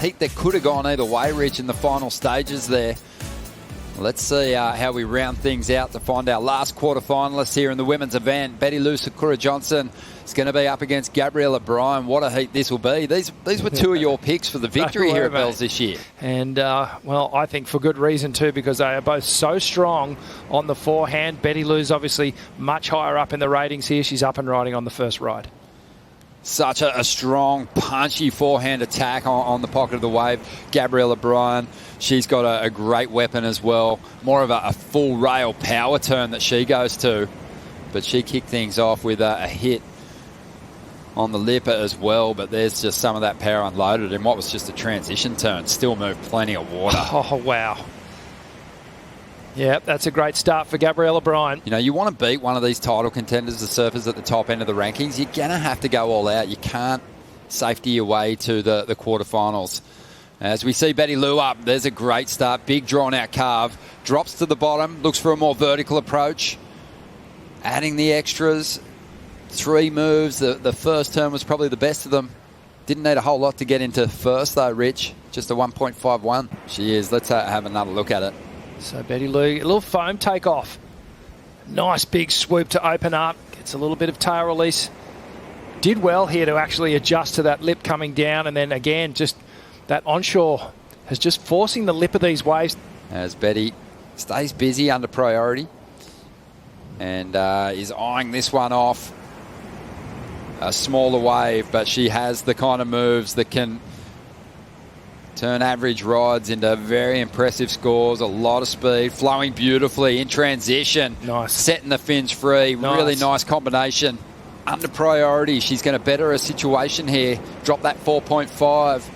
heat that could have gone either way, Rich, in the final stages there. Let's see how we round things out to find our last quarterfinalist here in the women's event. Bettylou Sakura Johnson is going to be up against Gabriela Bryan. What a heat this will be. These were two of your picks for the victory here at Bells this year. And, well, I think for good reason too, because they are both so strong on the forehand. Bettylou's obviously much higher up in the ratings here. She's up and riding on the first ride. Such a strong, punchy forehand attack on the pocket of the wave. Gabriela Bryan, she's got a great weapon as well. More of a full rail power turn that she goes to. But she kicked things off with a hit on the lip as well. But there's just some of that power unloaded in what was just a transition turn. Still moved plenty of water. Oh, wow. Yeah, that's a great start for Gabriela Bryan. You know, you want to beat one of these title contenders, the surfers at the top end of the rankings, you're going to have to go all out. You can't safety your way to the quarterfinals. As we see Bettylou up, there's a great start. Big drawn-out carve. Drops to the bottom, looks for a more vertical approach. Adding the extras. 3 moves. The first turn was probably the best of them. Didn't need a whole lot to get into first, though, Rich. Just a 1.51. She is. Let's have another look at it. So Bettylou, a little foam takeoff. Nice big swoop to open up. Gets a little bit of tail release. Did well here to actually adjust to that lip coming down. And then again, just that onshore is just forcing the lip of these waves. As Betty stays busy under priority. And is eyeing this one off. A smaller wave, but she has the kind of moves that can turn average rides into very impressive scores. A lot of speed, flowing beautifully in transition. Nice. Setting the fins free. Nice. Really nice combination. Under priority, she's going to better her situation here. Drop that 4.5.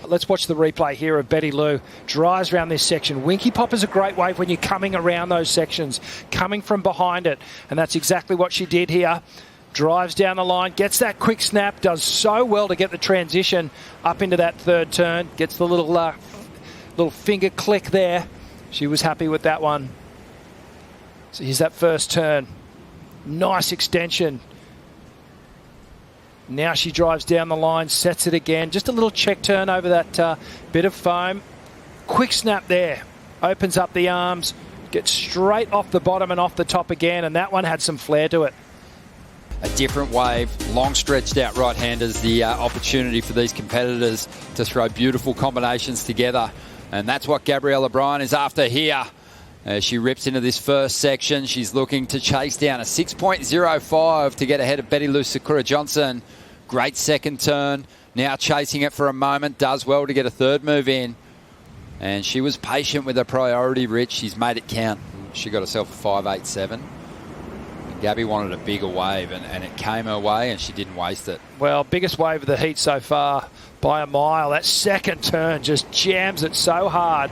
Let's watch the replay here of Bettylou. Drives around this section. Winky Pop is a great wave when you're coming around those sections, coming from behind it. And that's exactly what she did here. Drives down the line, gets that quick snap, does so well to get the transition up into that third turn. Gets the little finger click there. She was happy with that one. So here's that first turn. Nice extension. Now she drives down the line, sets it again. Just a little check turn over that bit of foam. Quick snap there. Opens up the arms, gets straight off the bottom and off the top again, and that one had some flair to it. A different wave, long stretched out right-handers, the opportunity for these competitors to throw beautiful combinations together. And that's what Gabriela Bryan is after here. As she rips into this first section, she's looking to chase down a 6.05 to get ahead of Bettylou Sakura Johnson. Great second turn. Now chasing it for a moment. Does well to get a third move in. And she was patient with her priority, Rich. She's made it count. She got herself a 5.87. Gabby wanted a bigger wave, and it came her way, and she didn't waste it. Well, biggest wave of the heat so far by a mile. That second turn just jams it so hard.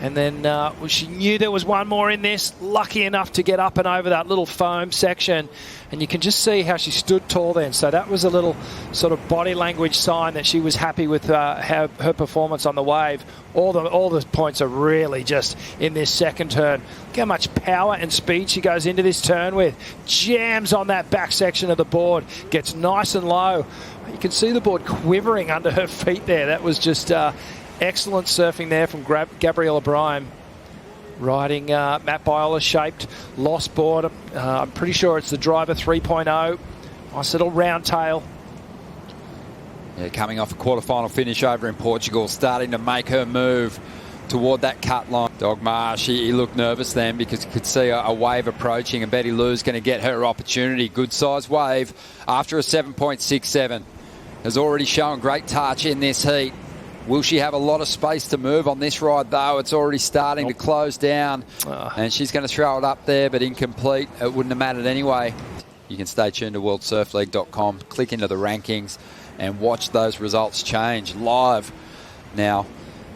And then she knew there was one more in this. Lucky enough to get up and over that little foam section. And you can just see how she stood tall then. So that was a little sort of body language sign that she was happy with her performance on the wave. All the points are really just in this second turn. Look how much power and speed she goes into this turn with. Jams on that back section of the board. Gets nice and low. You can see the board quivering under her feet there. That was just excellent surfing there from Gabriela Bryan. Riding Matt Biola-shaped lost board. I'm pretty sure it's the driver 3.0. Nice little round tail. Yeah, coming off a quarterfinal finish over in Portugal, starting to make her move toward that cut line. Dogma, he looked nervous then because he could see a wave approaching, and Bettylou's going to get her opportunity. Good size wave after a 7.67. Has already shown great touch in this heat. Will she have a lot of space to move on this ride, though? It's already starting to close down. And she's going to throw it up there, but incomplete. It wouldn't have mattered anyway. You can stay tuned to worldsurfleague.com, click into the rankings, and watch those results change live. Now,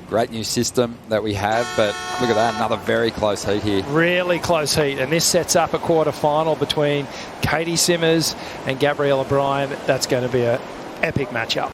great new system that we have, but look at that, another very close heat here. Really close heat, and this sets up a quarter-final between Katie Simmers and Gabriela Bryan. That's going to be an epic matchup.